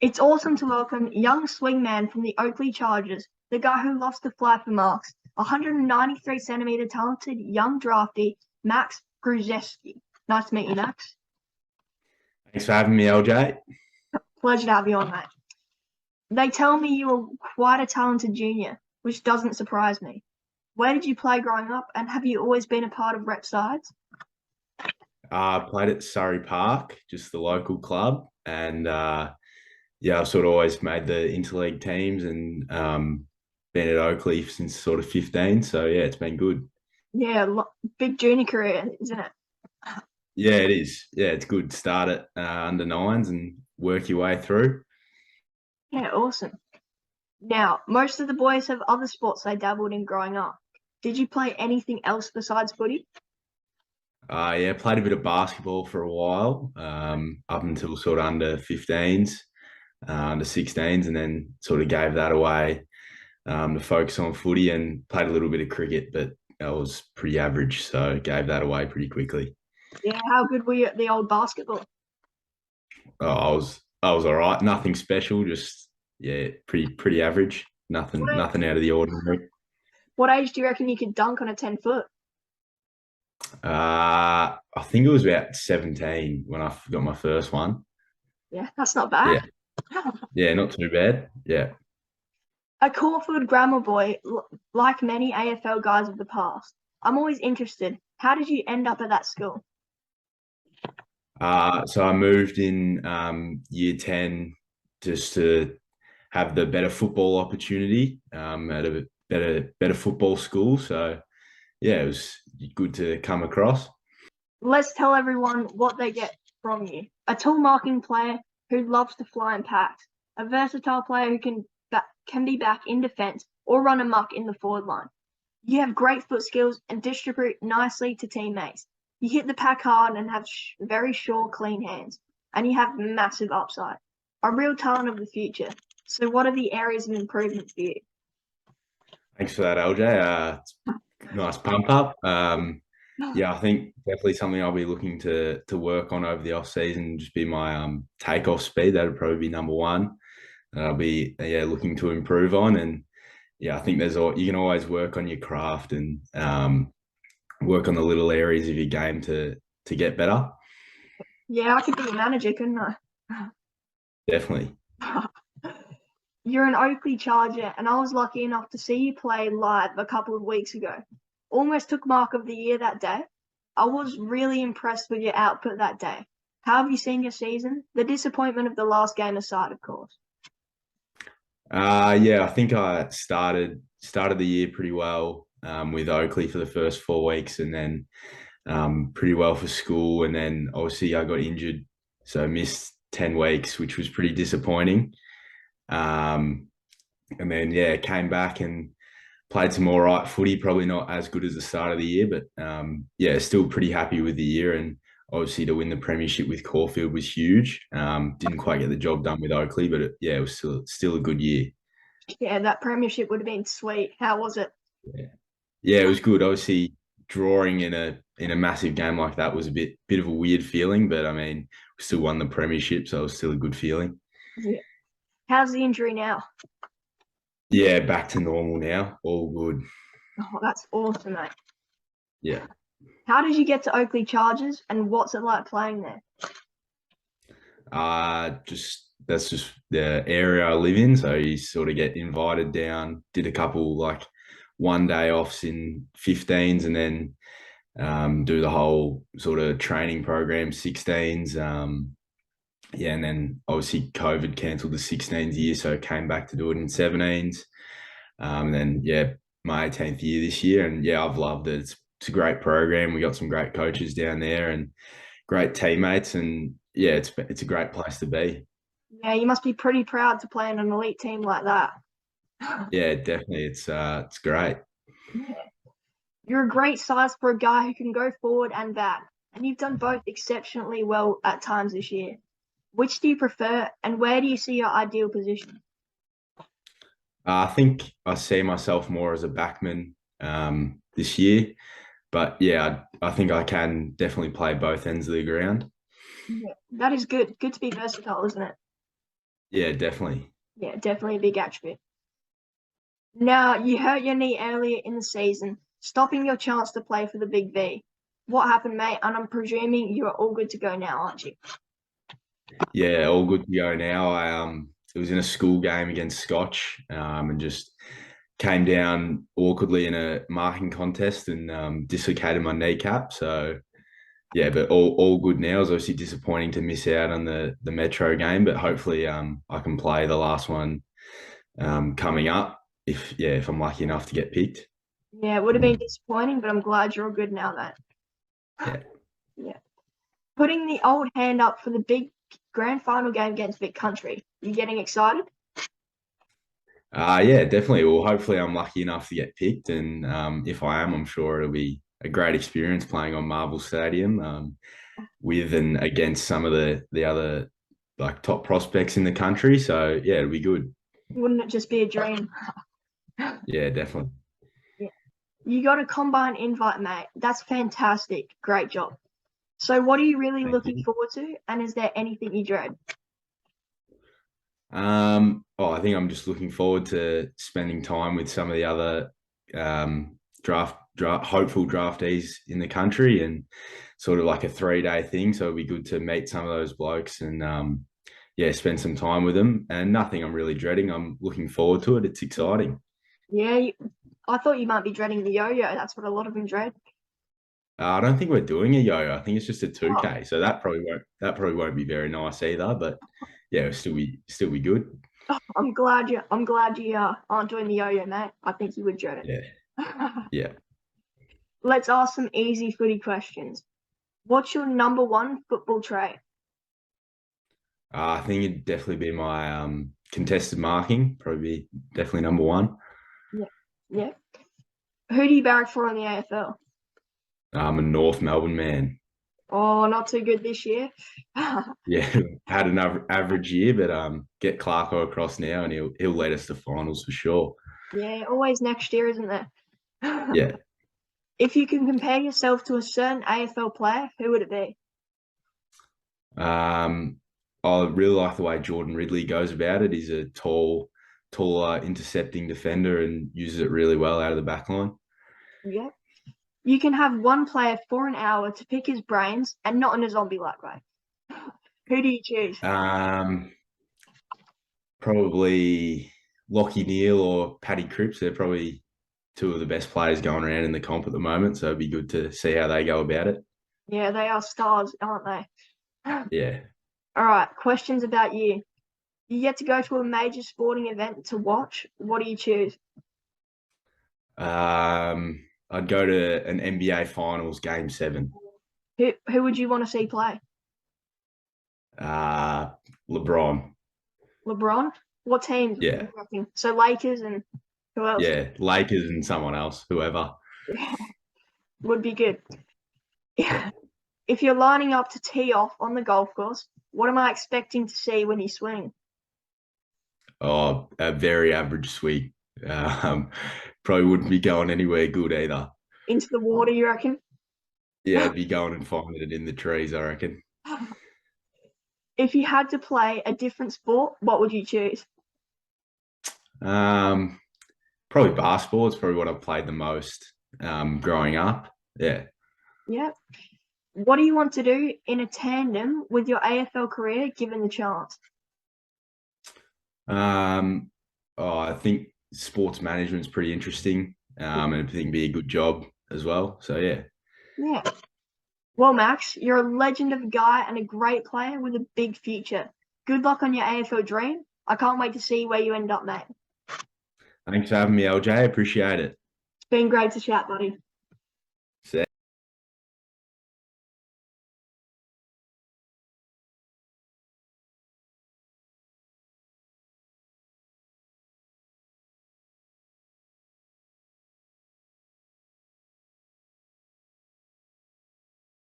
It's awesome to welcome young swingman from the Oakley Chargers, the guy who loves to fly for marks, 193 centimeter talented young drafty, Max Gruszewski. Nice to meet you, Max. Thanks for having me, LJ. Pleasure to have you on, mate. They tell me you were quite a talented junior, which doesn't surprise me. Where did you play growing up, and have you always been a part of rep sides? I played at Surrey Park, just the local club, and yeah, I've sort of always made the interleague teams and been at Oakley since sort of 15. So yeah, it's been good. Yeah, big junior career, isn't it? Yeah, it is. Yeah, it's good. Start at under nines and work your way through. Yeah, awesome. Now, most of the boys have other sports they dabbled in growing up. Did you play anything else besides footy? Yeah, played a bit of basketball for a while, up until sort of under 15s, under 16s, and then sort of gave that away to focus on footy and played a little bit of cricket, but I was pretty average, so gave that away pretty quickly. Yeah, how good were you at the old basketball? I was all right. Nothing special, just yeah, pretty average. What, Nothing out of the ordinary. what age do you reckon you could dunk on a 10 foot? I think it was about 17 when I got my first one. Yeah, that's not bad. Yeah, yeah, not too bad. Yeah. A Caulfield grammar boy, like many AFL guys of the past. I'm always interested. How did you end up at that school? So I moved in year 10 just to have the better football opportunity at a better football school. So yeah, it was good to come across. Let's tell everyone what they get from you. A tall marking player who loves to fly in packs. A versatile player who can be back in defence or run amok in the forward line. You have great foot skills and distribute nicely to teammates. You hit the pack hard and have very sure, clean hands. And you have massive upside. A real talent of the future. So what are the areas of improvement for you? Thanks for that, LJ. It's a nice pump up. Yeah, I think definitely something I'll be looking to work on over the off season. Just be my takeoff speed. That'd probably be number one. I'll be yeah looking to improve on, and yeah, I think you can always work on your craft and work on the little areas of your game to get better. Yeah, I could be a manager, couldn't I? Definitely. You're an Oakley Charger, and I was lucky enough to see you play live a couple of weeks ago. Almost took Mark of the Year that day. I was really impressed with your output that day. How have you seen your season? The disappointment of the last game aside, of course. Yeah, I think I started the year pretty well with Oakley for the first 4 weeks, and then pretty well for school, and then obviously I got injured, so missed 10 weeks, which was pretty disappointing. Um, and then yeah, came back and played some all right footy. Probably not as good as the start of the year, but yeah, still pretty happy with the year. And obviously to win the premiership with Caulfield was huge. Didn't quite get the job done with Oakley, but yeah, it was still a good year. Yeah, that premiership would have been sweet. How was it? Yeah, yeah, it was good. Obviously, drawing in a massive game like that was a bit of a weird feeling, but I mean, we still won the premiership, so it was still a good feeling. Yeah. How's the injury now? Yeah, back to normal now. All good. Oh, that's awesome, mate. Yeah. How did you get to Oakley Chargers, and what's it like playing there? Just that's just the area I live in. So you sort of get invited down, did a couple like 1 day offs in 15s, and then do the whole sort of training program 16s. Yeah, and then obviously COVID cancelled the 16s year, so came back to do it in 17s. And then yeah, my 18th year this year, and yeah, I've loved it. It's a great program. We got some great coaches down there and great teammates, and yeah, it's a great place to be. Yeah, you must be pretty proud to play in an elite team like that. Yeah, definitely, it's great. Yeah. You're a great size for a guy who can go forward and back, and you've done both exceptionally well at times this year. Which do you prefer, and where do you see your ideal position? I think I see myself more as a backman this year, but yeah, I think I can definitely play both ends of the ground. Yeah, that is good. Good to be versatile, isn't it? Yeah, definitely. Yeah, definitely a big attribute. Now, you hurt your knee earlier in the season, stopping your chance to play for the Big V. What happened, mate? And I'm presuming you are all good to go now, aren't you? Yeah, all good to go now. It was in a school game against Scotch, and just came down awkwardly in a marking contest and dislocated my kneecap. So yeah, but all good now. It's obviously disappointing to miss out on the Metro game, but hopefully I can play the last one coming up if I'm lucky enough to get picked. Yeah, it would have been disappointing, but I'm glad you're all good now, mate. Yeah. Yeah. Putting the old hand up for the big grand final game against Vic Country. You getting excited? Yeah, definitely. Well, hopefully I'm lucky enough to get picked, and if I am, I'm sure it'll be a great experience playing on Marvel Stadium with and against some of the other like top prospects in the country. So yeah, it'll be good. Wouldn't it just be a dream? Yeah, definitely. Yeah. You got a combine invite, mate. That's fantastic. Great job. So, what are you really Thank looking you. forward to? And is there anything you dread? I think I'm just looking forward to spending time with some of the other draft hopeful draftees in the country and sort of like a 3 day thing. So it'll be good to meet some of those blokes and yeah, spend some time with them. And nothing I'm really dreading. I'm looking forward to it. It's exciting. Yeah, I thought you might be dreading the yo-yo. That's what a lot of them dread. I don't think we're doing a yo-yo. I think it's just a Oh, 2K. So that probably won't be very nice either. But yeah, it'll still be good. I'm glad you aren't doing the yo-yo, mate. I think you would dread Yeah, it. yeah. Let's ask some easy footy questions. What's your number one football trait? I think it'd definitely be my contested marking, probably definitely number one. Yeah, yeah. Who do you barrack for in the AFL? I'm a North Melbourne man. Oh, not too good this year. Yeah, had an average year, but get Clarko across now, and he'll lead us to finals for sure. Yeah, always next year, isn't there? Yeah. If you can compare yourself to a certain AFL player, who would it be? Um, I really like the way Jordan Ridley goes about it. He's a taller intercepting defender and uses it really well out of the back line. Yeah. You can have one player for an hour to pick his brains and not in a zombie-like way. Who do you choose? Um, Probably Lockie Neal or Paddy Cripps. They're probably two of the best players going around in the comp at the moment. So it'd be good to see how they go about it. Yeah, they are stars, aren't they? Yeah. All right, questions about you. You get to go to a major sporting event to watch. What do you choose? I'd go to an NBA Finals Game 7. Who would you want to see play? Uh, LeBron. LeBron? What teams? Yeah. So Lakers and who else? Yeah. Lakers and someone else, whoever. Would be good. Yeah. If you're lining up to tee off on the golf course, what am I expecting to see when you swing? Oh, a very average swing. Um, Probably wouldn't be going anywhere good either. Into the water, you reckon? Yeah, I'd be going and finding it in the trees, I reckon. If you had to play a different sport, what would you choose? Um, Probably basketball. It's probably what I've played the most growing up. Yeah. Yeah. What do you want to do in a tandem with your AFL career given the chance? Um, I think sports management's pretty interesting, and I think it'd be a good job as well. So yeah, Yeah. Well, Max, you're a legend of a guy and a great player with a big future. Good luck on your AFL dream. I can't wait to see where you end up, mate. thanks for having me, LJ. Appreciate it. It's been great to chat, buddy.